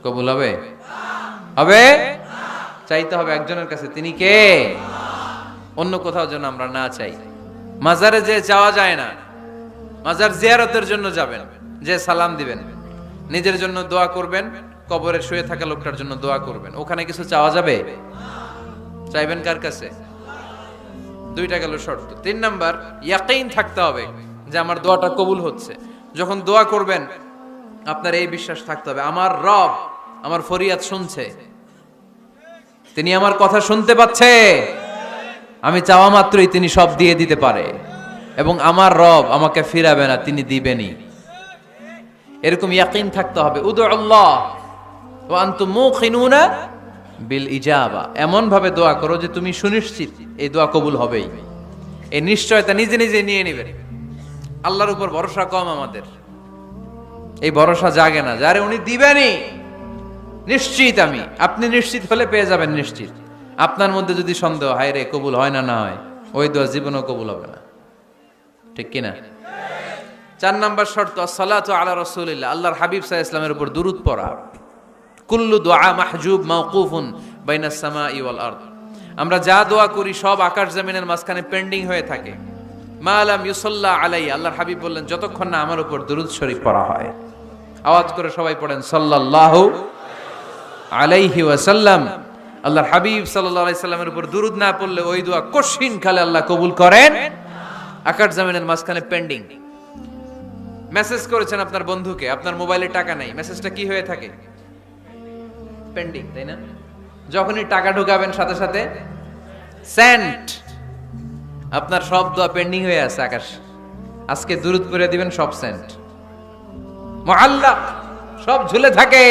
S2: কবুল হবে? হবে? চাইতে হবে একজনের কাছে, তিনি কে? অন্য কোথাও যেন আমরা না চাই। মাজারে যে যাওয়া যায় না, মাজার জিয়ারতের জন্য যাবেন, যে সালাম দিবেন, নিজের জন্য দোয়া করবেন, কবরে শুয়ে থাকা লোকটার জন্য দোয়া করবেন। ওখানে কিছু চাওয়া যাবে? চাইবেন কার কাছে? দুইটা গেল শর্ত। 3 নাম্বার, ইয়াকিন থাকতে হবে যে আমার দোয়াটা কবুল হচ্ছে। যখন দোয়া করবেন আপনার এই বিশ্বাস থাকতে হবে আমার রব আমার ফরিয়াদ শুনছে, তিনি আমার কথা শুনতে পাচ্ছে, আমি চাওয়া মাত্রই তিনি সব দিয়ে দিতে পারে, এবং আমার রব আমাকে ফিরাবে না, তিনি দিবেনই। এরকম ইয়াকিন থাকতে হবে। উদু আল্লাহ ওয়া আনতুম মুকিনুনা বিল ইজাবা, এমন ভাবে দোয়া করো যে তুমি সুনিশ্চিত এই দোয়া কবুল হবেই। এই নিশ্চয়তা নিজে নিজে নিয়ে নেবেন। আল্লাহর উপর ভরসা কম আমাদের, এই ভরসা জাগে না যারে উনি দিবেনই, নিশ্চিত আমি। আপনি নিশ্চিত হলে পেয়ে যাবেন নিশ্চিত। আপনার মধ্যে যদি সন্দেহ, হায় রে কবুল হয় না, না হয়, ওই দোয়া জীবনেও কবুল হবে না। ঠিক কিনা? 4 নাম্বার শর্ত, আসসালাতু আলা রাসূলিল্লাহ, আল্লাহর হাবিব সাল্লাল্লাহু আলাইহি ওয়াসাল্লামের উপর দুরূদ পড়া। কুল্লু দুআ মাহজুব মাওকুফুন বাইনাস সামাই ওয়াল আরদ, আমরা যা দোয়া করি সব আকাশ জমিনের মাঝখানে পেন্ডিং হয়ে থাকে। মা লাম ইউসাল্লা আলাইহি, আল্লাহর হাবিব বললেন যতক্ষণ না আমার উপর দুরূদ শরীফ পড়া হয়। আওয়াজ করে সবাই পড়েন সাল্লাল্লাহু আলাইহি ওয়াসাল্লাম। আল্লাহর হাবিব সাল্লাল্লাহু আলাইহি সাল্লামের উপর দুরূদ না পড়লে ওই দোয়া কঠিন কালে আল্লাহ কবুল করেন, আকাশ জমিনের মাঝখানে পেন্ডিং। মেসেজ করেছেন আপনার বন্ধুকে, আপনার মোবাইলে টাকা নাই, মেসেজটা কি হয়ে থাকে? পেন্ডিং, তাই না? যখনই টাকা ঢোকাবেন সাথে সাথে সেন্ট, আপনার সব দোয়া পেন্ডিং হয়ে আছে আকাশ। আজকে দুরূদ পড়ে দিবেন, সব সেন্ট, মুআল্লাক, সব ঝুলে থাকে।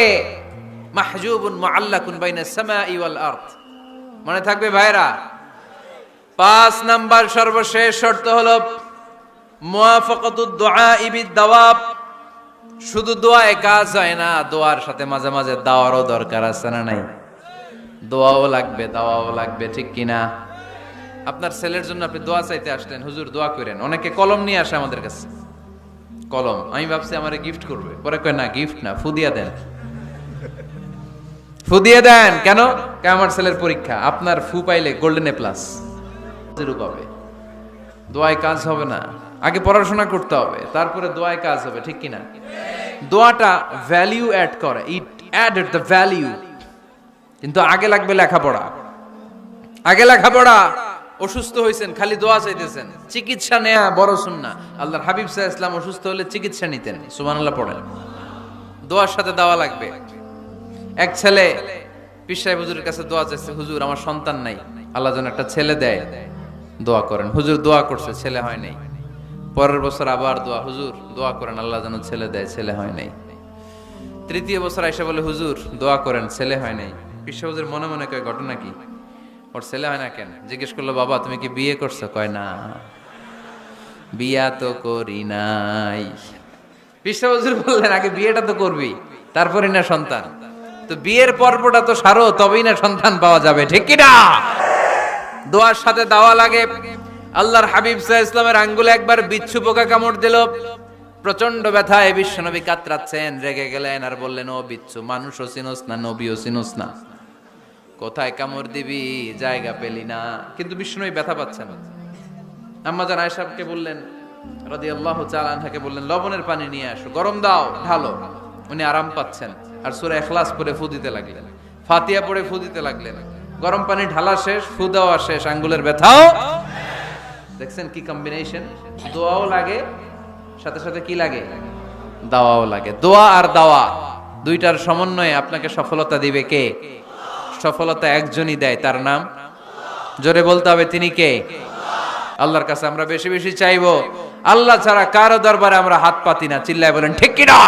S2: মাহজুবুন মুআল্লাকুন বাইনাস সামাই ওয়াল আরদ, মনে থাকবে ভাইরা? 5 নাম্বার সর্বশেষ শর্ত হলো মুওয়াফাকাতুদ দুআ বিদ দাওয়াব। শুধু দোয়ায় কাজ হয় না, দোয়ার সাথে মাঝে মাঝে দাওয়ারও দরকার আছে না নাই? দোয়াও লাগবে, দাওয়াও লাগবে, ঠিক কিনা? আপনার ছেলের জন্য আপনি দোয়া চাইতে আসলেন, হুজুর দোয়া করেন। অনেকে কলম নিয়ে আসে আমাদের কাছে, কলম। আমি ভাবছি আমারে গিফট করবে, পরে কয় না গিফট না, ফু দিয়া দেন, ফু দিয়ে দেন। কেন? আমার ছেলের পরীক্ষা, আপনার ফু পাইলে গোল্ডেন এ প্লাস পাবে। দোয়ায় কাজ হবে না, আগে পড়াশোনা করতে হবে, তারপরে দোয়ায় কাজ হবে, ঠিক কিনা? দোয়াটা ভ্যালিউ অ্যাড করে, ইট অ্যাডেড দ্য ভ্যালিউ। কিন্তু আগে লাগবে লেখাপড়া, আগে লেখাপড়া। অসুস্থ হয়েছেন, খালি দোয়া চাইতেছেন, চিকিৎসা নেয়া বড় সুন্নাহ। আল্লাহর হাবিব সাল্লাল্লাহু আলাইহি ওয়াসাল্লাম অসুস্থ হলে চিকিৎসা নিতেন, সুবহানাল্লাহ পড়েন। দোয়ার সাথে দাওয়া লাগবে। এক ছেলে পীর সাহেব হুজুরের কাছে দোয়া চাইছে, হুজুর আমার সন্তান নাই, আল্লাহ যেন একটা ছেলে দেয়, দোয়া করেন। হুজুর দোয়া করছে, ছেলে হয় নাই। পরের বছর আবার দোয়া, হুজুর দোয়া করেন আল্লাহ যেন ছেলে দেয়, ছেলে হয় নাই। তৃতীয় বছর আইসা বলে, হুজুর দোয়া করেন, ছেলে হয় নাই। পীর সাহেব হুজুর মনে মনে কয়, ঘটনা কি? ওর ছেলে হয় না কেন? জিজ্ঞেস করলো, বাবা তুমি কি বিয়ে করছো? কয় না, বিয়া তো করি নাই। পীর সাহেব হুজুর বললেন, আগে বিয়েটা তো করবি, তারপরে না সন্তান। তো বিয়ের পর্বটা তো সারো, তবেই না সন্তান পাওয়া যাবে, ঠিক কি না? দোয়ার সাথে দাওয়া লাগে। আল্লাহর হাবিব সাল্লাল্লাহু আলাইহি ওয়াসাল্লামের আঙ্গুলে একবার বিচ্ছু পোকা কামড় দিল, প্রচন্ড ব্যথায় বিশ্বনবী কাতরাচ্ছেন, রেগে গেলেন আর বললেন, ও বিচ্ছু, মানুষও চিনোস না, নবীও চিনোস না, কোথায় কামড় দিবি, জায়গা পেলি না। কিন্তু বিশ্বনবী ব্যথা পাচ্ছেন। আম্মা জান আয়েশাকে বললেন রাদিয়াল্লাহু তাআলা আনহাকে বললেন, লবণের পানি নিয়ে আসো, গরম দাও, ঢালো। উনি আরাম পাচ্ছেন, আর সূরা ইখলাস পড়ে ফু দিতে লাগলেন, ফাতিহা পড়ে ফু দিতে লাগলেন। গরম পানি ঢালা শেষ, ফু দেওয়া শেষ, আঙ্গুলের ব্যথাও। দেখছেন কি কম্বিনেশন? দোয়াও লাগে, সাথে সাথে কি লাগে? দাওয়াও লাগে। দোয়া আর দাওয়া দুইটার সমন্বয়ে আপনাকে সফলতা দিবে কে? সফলতা একজনই দেয়, তার নাম, জোরে বলতে হবে, তিনি কে? আল্লাহর কাছে আমরা বেশি বেশি চাইবো। আল্লাহ ছাড়া কারো দরবারে আমরা হাত পাতি না, চিল্লায় বলেন ঠিক কি না?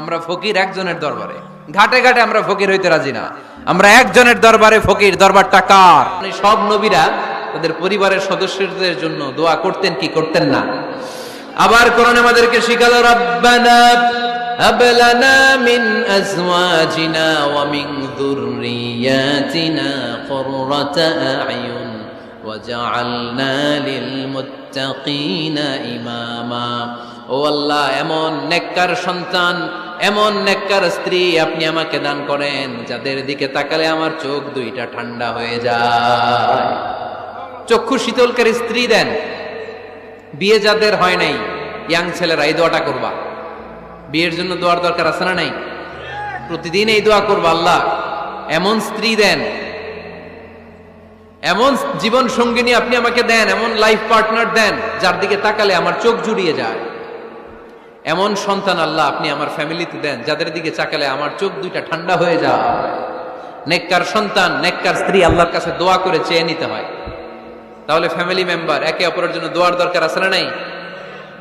S2: আমরা ফকির একজনের দরবারে, ঘাটে ঘাটে আমরা ফকির হইতে রাজি না, আমরা একজনের দরবারে ফকির। দরবারটা কার? সব নবীরা তাদের পরিবারের সদস্যদের জন্য দোয়া করতেন কি করতেন না? আবার কোরআন আমাদেরকে শিখালো, রব্বানা হাব লানা মিন আজওয়াজিনা ওয়া মিন যুররিয়াতিনা কুররাতা আ'য়ুন ওয়াজআলনা লিল মুত্তাকিনা ইমামা। ও আল্লাহ, এমন নেককার সন্তান, এমন নেককার স্ত্রী আপনি আমাকে দান করেন, যাদের দিকে তাকালে আমার চোখ দুইটা ঠান্ডা হয়ে যায়। চক্ষু শীতলকারী স্ত্রী দেন। বিয়ে যাদের হয় নাই, ইয়াং ছেলেরা এই দোয়াটা করবা। বিয়ের জন্য দোয়ার দরকার আছে না নাই? প্রতিদিন এই দোয়া করবা, আল্লাহ এমন স্ত্রী দেন এমন জীবন সঙ্গিনী আপনি আমাকে দেন, এমন লাইফ পার্টনার দেন যার দিকে তাকালে আমার চোখ জুড়িয়ে যায়। এমন সন্তান আল্লাহ আপনি আমার ফ্যামিলিতে দেন যাদের দিকে তাকালে আমার চোখ দুইটা ঠান্ডা হয়ে যায়। নেককার সন্তান, নেককার স্ত্রী আল্লাহর কাছে দোয়া করে চেয়ে নিতে হয়। তাহলে ফ্যামিলি মেম্বার একে অপরের জন্য দোয়ার দরকার আছে না নাই?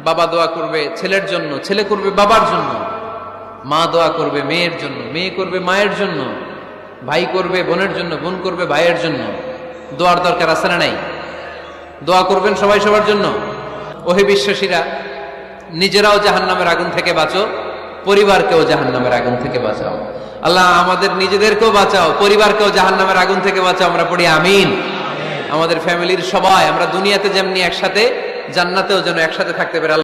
S2: বাবা দোয়া করবে ছেলের জন্য, ছেলে করবে বাবার জন্য, মা দোয়া করবে মেয়ের জন্য, মেয়ে করবে মায়ের জন্য, ভাই করবে বোনের জন্য, বোন করবে ভাইয়ের জন্য। দোয়ার দরকার আছে না নাই? দোয়া করবেন সবাই সবার জন্য। ওহে বিশ্বাসীরা, নিজেরাও জাহান্নামের আগুন থেকে বাঁচো, পরিবারকেও জাহান্নামের আগুন থেকে বাঁচাও। আল্লাহ আমাদের নিজেদেরকেও বাঁচাও, পরিবারকেও জাহান্নামের আগুন থেকে বাঁচাও। আমরা পড়ি আমিন। আমাদের ফ্যামিলির সবাই আমরা দুনিয়াতে যেমনি একসাথে, জান্নাতেও যেন একসাথে থাকতে পারি।